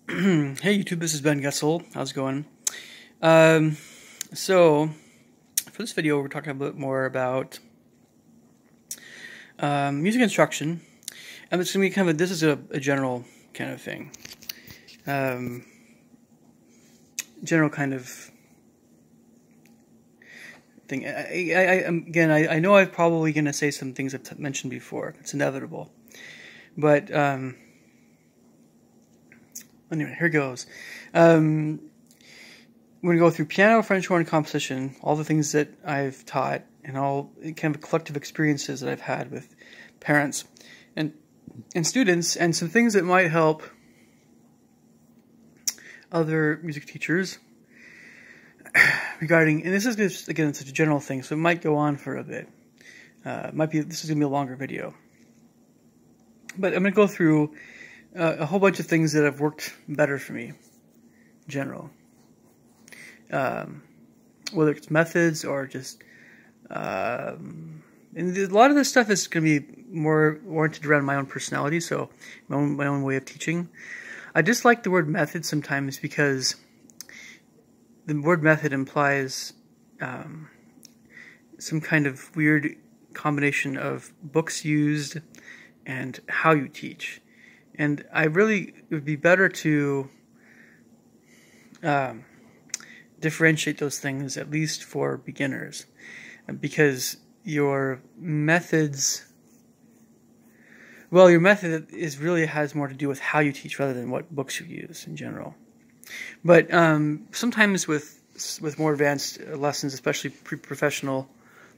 Hey YouTube, this is Ben Gessel. How's it going? So for this video, we're talking a bit more about music instruction, and it's gonna be kind of this is a general kind of thing, general kind of thing. I know I'm probably gonna say some things I've mentioned before. It's inevitable, but anyway, here goes. We're going to go through piano, French horn, composition, all the things that I've taught, and all kind of collective experiences that I've had with parents and students, and some things that might help other music teachers regarding, and this is just, again, such a general thing, so it might go on for a bit. This is going to be a longer video. But I'm going to go through a whole bunch of things that have worked better for me, in general. Whether it's methods or just, and a lot of this stuff is going to be more oriented around my own personality, so my own way of teaching. I dislike the word method sometimes because the word method implies some kind of weird combination of books used and how you teach. And it would be better to differentiate those things, at least for beginners, because your method really has more to do with how you teach rather than what books you use in general. But sometimes with more advanced lessons, especially pre-professional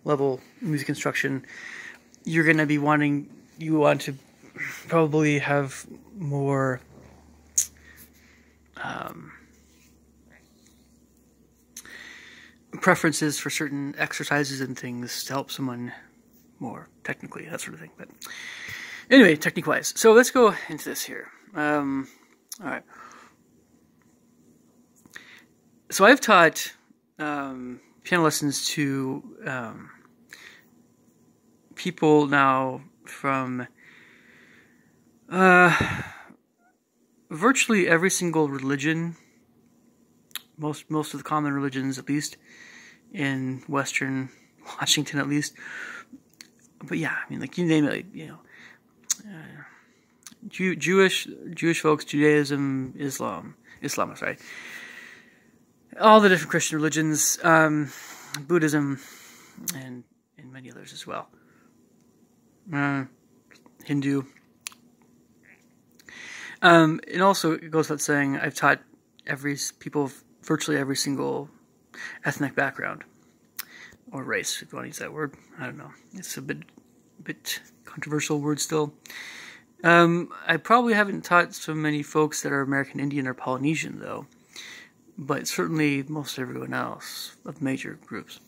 level music instruction, you're going to be you want to probably have more preferences for certain exercises and things to help someone more technically, that sort of thing. But anyway, technique-wise, so let's go into this here. All right. So I've taught piano lessons to people now from virtually every single religion, most of the common religions, at least in Western Washington, at least. But yeah, I mean, like, you name it, like, you know, Jewish folks, Judaism, Islam, right? All the different Christian religions, Buddhism, and many others as well. Hindu. And also, it goes without saying, I've taught virtually every single ethnic background, or race, if you want to use that word. I don't know. It's a bit controversial word still. I probably haven't taught so many folks that are American Indian or Polynesian, though, but certainly most everyone else of major groups.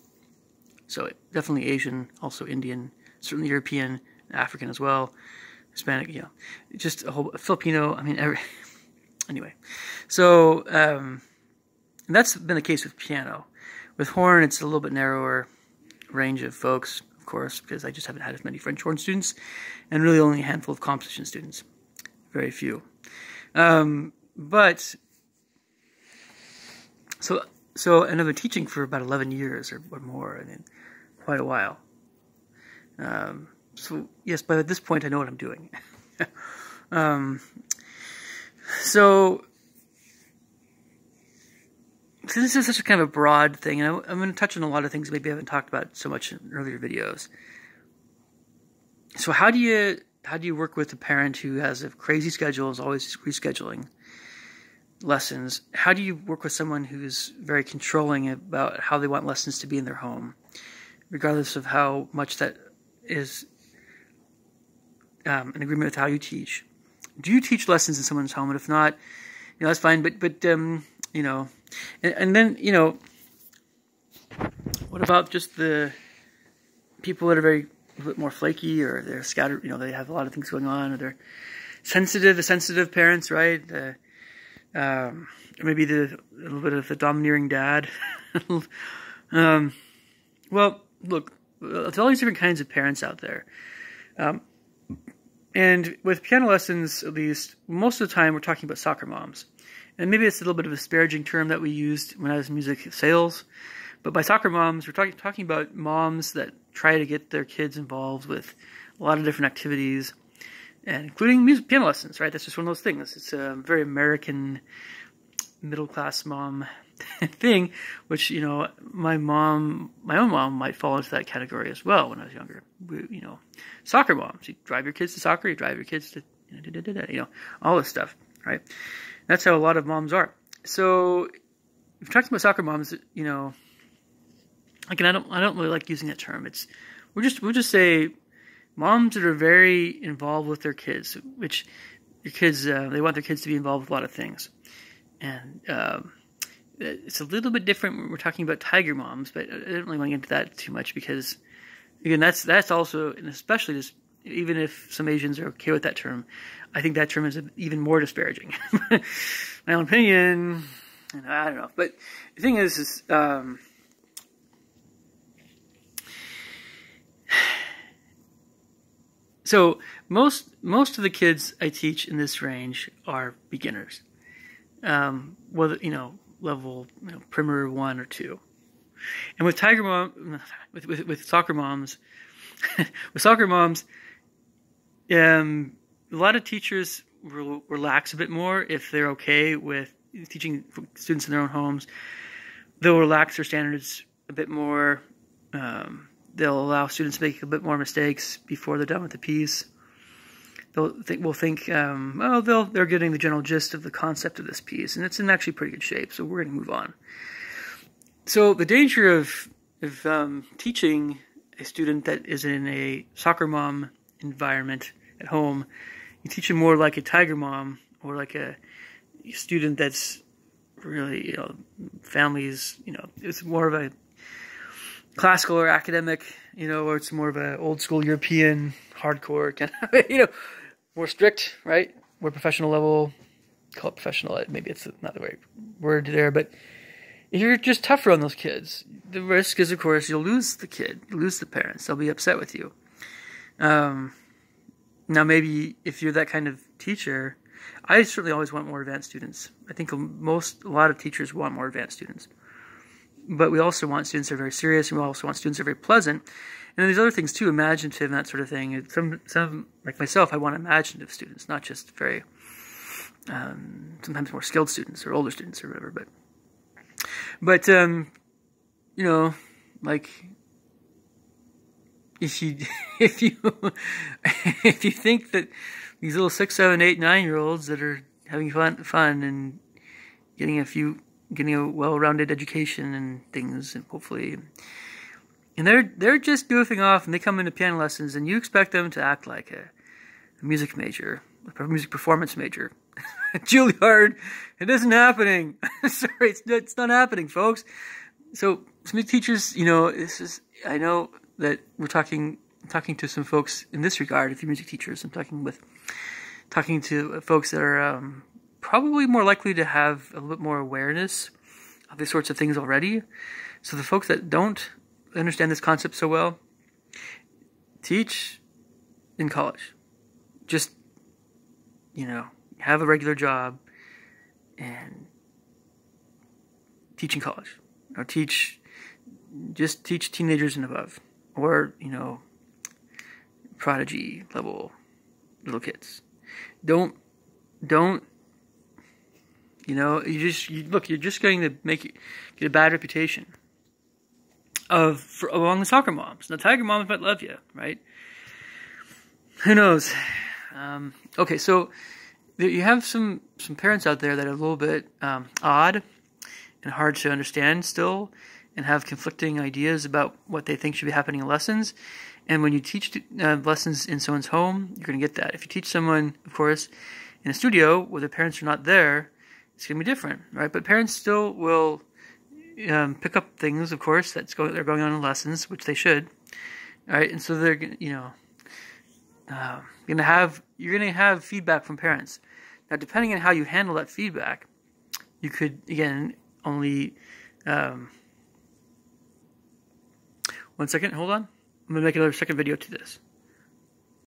So definitely Asian, also Indian, certainly European, African as well. Hispanic, you know, just a whole Filipino. I mean, anyway. So that's been the case with piano. With horn, it's a little bit narrower range of folks, of course, because I just haven't had as many French horn students, and really only a handful of composition students. Very few. But so, and I've been teaching for about 11 years or more, I mean, quite a while. So yes, but at this point I know what I'm doing. So this is such a kind of a broad thing, and I'm going to touch on a lot of things maybe I haven't talked about so much in earlier videos. So how do you work with a parent who has a crazy schedule, is always rescheduling lessons? How do you work with someone who's very controlling about how they want lessons to be in their home, regardless of how much that is an agreement with how you teach? Do you teach lessons in someone's home? And if not, you know, that's fine. But you know, and then, you know, what about just the people that are a bit more flaky, or they're scattered? You know, they have a lot of things going on, or they're the sensitive parents, right? Or maybe a little bit of the domineering dad. Well, look, there's all these different kinds of parents out there. And with piano lessons, at least, most of the time we're talking about soccer moms. And maybe it's a little bit of a disparaging term that we used when I was in music sales. But by soccer moms, we're talking about moms that try to get their kids involved with a lot of different activities, and including piano lessons, right? That's just one of those things. It's a very American middle-class mom thing, which, you know, my own mom might fall into that category as well when I was younger. You know, soccer moms. You drive your kids to soccer, you drive your kids to, you know, all this stuff, right? That's how a lot of moms are. So, if you're talking about soccer moms, you know, again, I don't really like using that term. We'll just say moms that are very involved with their kids, which your kids, they want their kids to be involved with a lot of things. And it's a little bit different when we're talking about tiger moms, but I don't really want to get into that too much because, again, that's also, and especially just, even if some Asians are okay with that term, I think that term is even more disparaging. My own opinion, and I don't know. But the thing is so most of the kids I teach in this range are beginners. Whether, you know, level, you know, primer 1 or 2. And with with soccer moms, with soccer moms, a lot of teachers will relax a bit more if they're okay with teaching students in their own homes. They'll relax their standards a bit more. They'll allow students to make a bit more mistakes before they're done with the piece. They're getting the general gist of the concept of this piece, and it's in actually pretty good shape, so we're going to move on. So the danger of teaching a student that is in a soccer mom environment at home, you teach them more like a tiger mom, or like a student that's really, you know, families, you know, it's more of a classical or academic, you know, or it's more of a old school European hardcore kind of, you know, more strict, right? More professional level. Call it professional. Maybe it's not the right word there, but if you're just tougher on those kids, the risk is, of course, you'll lose the kid, you'll lose the parents. They'll be upset with you. Now, maybe if you're that kind of teacher, I certainly always want more advanced students. I think a lot of teachers want more advanced students. But we also want students that are very serious, and we also want students that are very pleasant. And then there's other things too, imaginative and that sort of thing. Some like myself, I want imaginative students, not just very, sometimes more skilled students or older students or whatever. But you know, like, if you if you think that these little 6, 7, 8, 9-year-olds that are having fun and getting a well-rounded education and things, and hopefully, and they're just goofing off, and they come into piano lessons, and you expect them to act like a music major, a music performance major. Juilliard, it isn't happening. Sorry, it's not happening, folks. So some teachers, you know, I know that we're talking to some folks in this regard. If you're music teachers, I'm talking to folks that are probably more likely to have a little bit more awareness of these sorts of things already. So the folks that don't understand this concept so well, teach in college. Just, you know, have a regular job and teach in college. Or just teach teenagers and above. Or, you know, prodigy level little kids. Don't, you know, you're just going to get a bad reputation among the soccer moms. The tiger moms might love you, right? Who knows? Okay, so you have some parents out there that are a little bit odd and hard to understand still, and have conflicting ideas about what they think should be happening in lessons. And when you teach lessons in someone's home, you're going to get that. If you teach someone, of course, in a studio where their parents are not there, it's going to be different, right? But parents still will pick up things, of course, they're going on in lessons, which they should, right? And so they're, you know, you're going to have feedback from parents. Now, depending on how you handle that feedback, you could, again, only... one second, hold on. I'm going to make another second video to this.